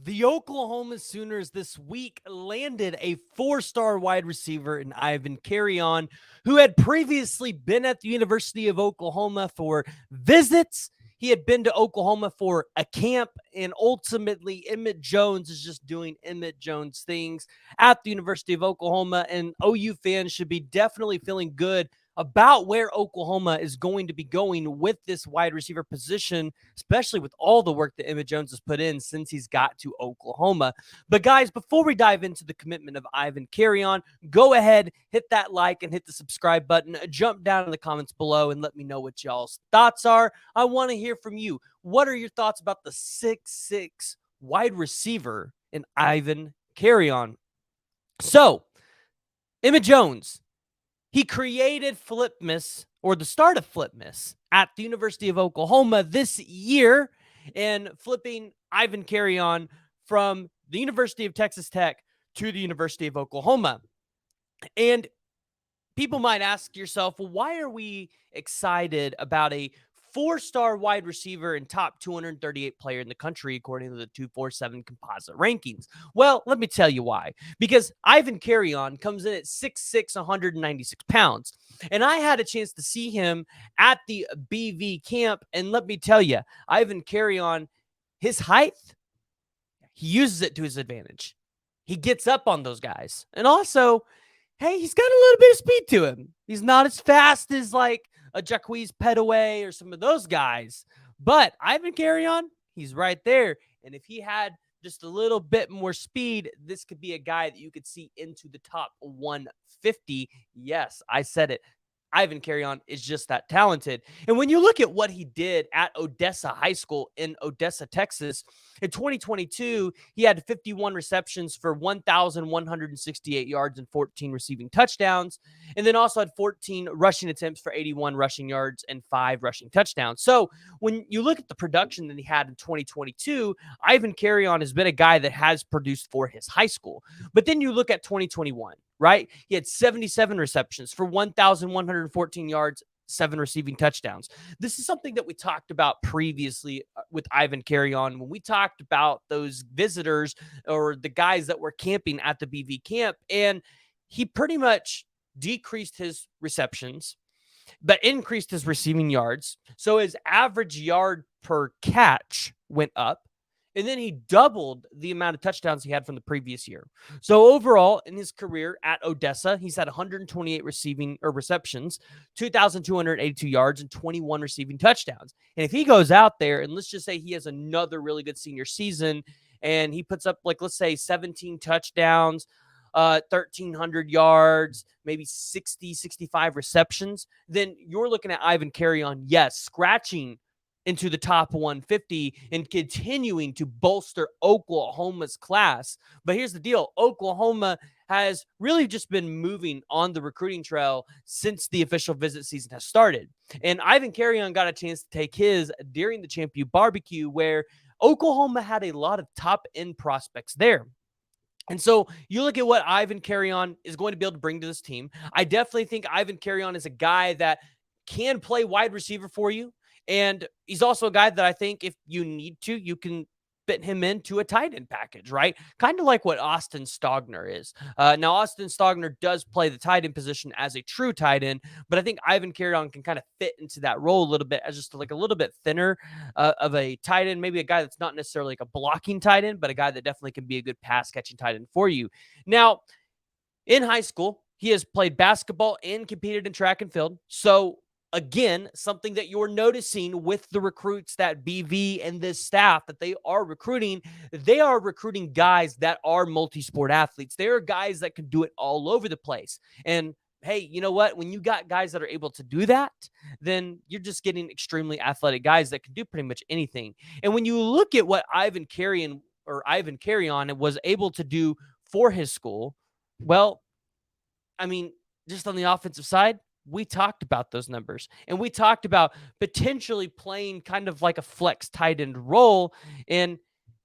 The Oklahoma Sooners this week landed a four-star wide receiver in Ivan Carreon, who had previously been at the University of Oklahoma for visits. He had been to Oklahoma for a camp, and ultimately Emmett Jones is just doing Emmett Jones things at the University of Oklahoma, and OU fans should be definitely feeling good about where Oklahoma is going to be going with this wide receiver position, especially with all the work that Emmett Jones has put in since he's got to Oklahoma. But guys, before we dive into the commitment of Ivan Carreon, go ahead, hit that like and hit the subscribe button. Jump down in the comments below and let me know what y'all's thoughts are. I want to hear from you. What are your thoughts about the 6'6" wide receiver in Ivan Carreon? So, Emmett Jones, he created Flipmas, or the start of Flipmas, at the University of Oklahoma this year, and flipping Ivan Carreon from the University of Texas Tech to the University of Oklahoma. And people might ask yourself, well, why are we excited about a four-star wide receiver and top 238 player in the country, according to the 247 composite rankings? Well, let me tell you why. Because Ivan Carreon comes in at 6'6", 196 pounds. And I had a chance to see him at the BV camp. And let me tell you, Ivan Carreon, his height, he uses it to his advantage. He gets up on those guys. And also, hey, he's got a little bit of speed to him. He's not as fast as like a Jaquez Petaway or some of those guys. But Ivan Carreon, he's right there. And if he had just a little bit more speed, this could be a guy that you could see into the top 150. Yes, I said it. Ivan Carreon is just that talented. And when you look at what he did at Odessa High School in Odessa, Texas, in 2022, he had 51 receptions for 1,168 yards and 14 receiving touchdowns, and then also had 14 rushing attempts for 81 rushing yards and 5 rushing touchdowns. So when you look at the production that he had in 2022, Ivan Carreon has been a guy that has produced for his high school. But then you look at 2021, right? He had 77 receptions for 1,114 yards, 7 receiving touchdowns. This is something that we talked about previously with Ivan Carreon when we talked about those visitors or the guys that were camping at the BV camp. And he pretty much decreased his receptions, but increased his receiving yards. So his average yard per catch went up. And then he doubled the amount of touchdowns he had from the previous year. So overall, in his career at Odessa, he's had 128 receiving or receptions, 2,282 yards, and 21 receiving touchdowns. And if he goes out there and let's just say he has another really good senior season and he puts up, like, let's say 17 touchdowns, 1,300 yards, maybe 60, 65 receptions, then you're looking at Ivan Carreon, yes, scratching into the top 150 and continuing to bolster Oklahoma's class. But here's the deal. Oklahoma has really just been moving on the recruiting trail since the official visit season has started. And Ivan Carreon got a chance to take his during the Champion Barbecue, where Oklahoma had a lot of top-end prospects there. And so you look at what Ivan Carreon is going to be able to bring to this team. I definitely think Ivan Carreon is a guy that can play wide receiver for you. And he's also a guy that I think if you need to, you can fit him into a tight end package, right? Kind of like what Austin Stogner is. Now, Austin Stogner does play the tight end position as a true tight end, but I think Ivan Carreon can kind of fit into that role a little bit as just like a little bit thinner of a tight end, maybe a guy that's not necessarily like a blocking tight end, but a guy that definitely can be a good pass catching tight end for you. Now, in high school, he has played basketball and competed in track and field. So again, something that you're noticing with the recruits that BV and this staff that they are recruiting guys that are multi-sport athletes. They are guys that can do it all over the place. And hey, you know what? When you got guys that are able to do that, then you're just getting extremely athletic guys that can do pretty much anything. And when you look at what Ivan Carreon was able to do for his school, well, I mean, just on the offensive side, we talked about those numbers, and we talked about potentially playing kind of like a flex tight end role. And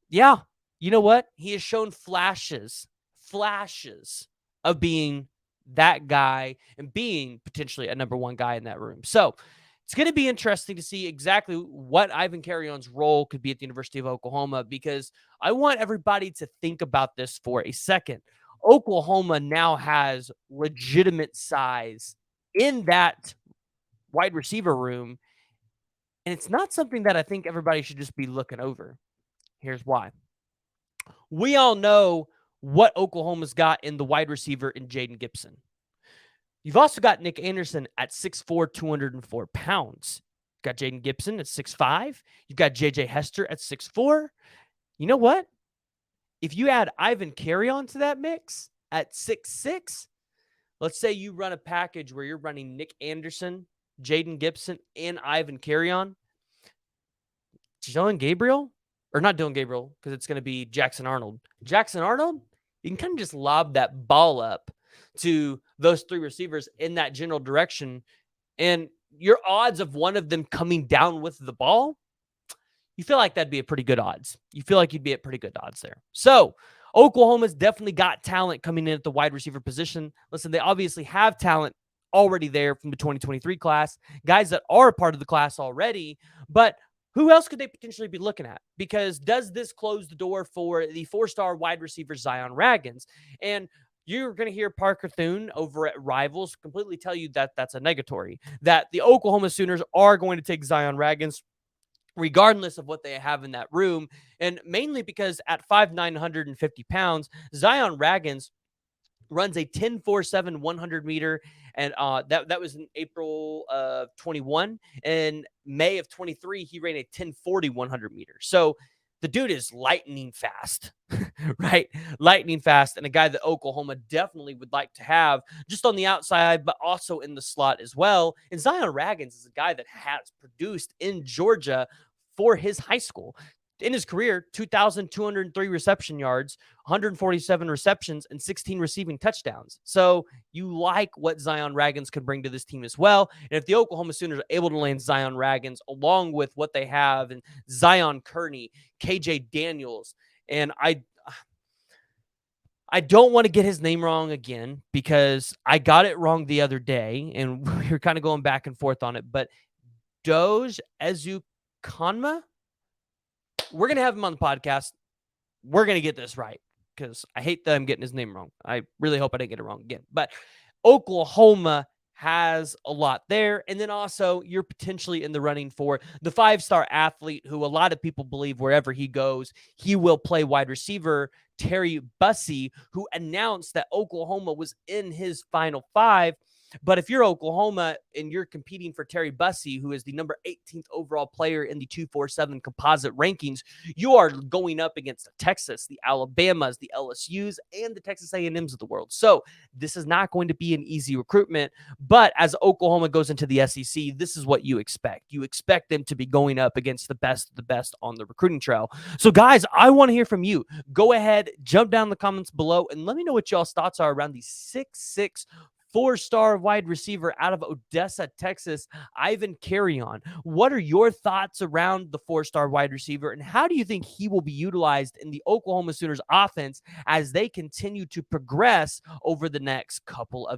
yeah, you know what? He has shown flashes of being that guy and being potentially a number one guy in that room. So It's going to be interesting to see exactly what Ivan Carreon's role could be at the University of Oklahoma, because I want everybody to think about this for a second. Oklahoma now has legitimate size in that wide receiver room, and it's not something that I think everybody should just be looking over. Here's why. We all know what Oklahoma's got in the wide receiver in Jaden Gibson. You've also got Nick Anderson at 6'4", 204 pounds. You've got Jaden Gibson at 6'5". You've got J.J. Hester at 6'4". You know what? If you add Ivan Carreon to that mix at 6'6", let's say you run a package where you're running Nick Anderson, Jaden Gibson, and Ivan Carreon. Dylan Gabriel, or not Dylan Gabriel, because it's going to be Jackson Arnold. Jackson Arnold, you can kind of just lob that ball up to those three receivers in that general direction, and your odds of one of them coming down with the ball, you feel like that'd be a pretty good odds. You feel like you'd be at pretty good odds there. So Oklahoma's definitely got talent coming in at the wide receiver position. Listen, they obviously have talent already there from the 2023 class, guys that are a part of the class already, but who else could they potentially be looking at? Because does this close the door for the four-star wide receiver Zion Raggins? And you're going to hear Parker Thune over at Rivals completely tell you that that's a negatory, that the Oklahoma Sooners are going to take Zion Raggins regardless of what they have in that room, and mainly because at 5'9", 150 pounds, Zion Raggins runs a 10.47 100 meter, and that was in April of 21. In May of 23, he ran a 10.40 100 meter. So the dude is lightning fast, right? Lightning fast, and a guy that Oklahoma definitely would like to have just on the outside, but also in the slot as well. And Zion Raggins is a guy that has produced in Georgia for his high school. In his career, 2,203 reception yards, 147 receptions, and 16 receiving touchdowns. So you like what Zion Raggins could bring to this team as well. And if the Oklahoma Sooners are able to land Zion Raggins along with what they have and Zion Kearney, KJ Daniels, and I don't want to get his name wrong again because I got it wrong the other day, and we were kind of going back and forth on it, but Doge Ezukanma, we're going to have him on the podcast. We're going to get this right because I hate that I'm getting his name wrong. I really hope I didn't get it wrong again. But Oklahoma has a lot there. And then also you're potentially in the running for the five-star athlete who a lot of people believe wherever he goes, he will play wide receiver, Terry Bussey, who announced that Oklahoma was in his final five. But if you're Oklahoma and you're competing for Terry Bussey, who is the number 18th overall player in the 247 composite rankings, you are going up against the Texas, the Alabamas, the LSUs, and the Texas A&Ms of the world. So this is not going to be an easy recruitment. But as Oklahoma goes into the SEC, this is what you expect. You expect them to be going up against the best of the best on the recruiting trail. So guys, I want to hear from you. Go ahead, jump down in the comments below, and let me know what y'all's thoughts are around the 6'6" four-star wide receiver out of Odessa, Texas, Ivan Carreon. What are your thoughts around the four-star wide receiver, and how do you think he will be utilized in the Oklahoma Sooners offense as they continue to progress over the next couple of years?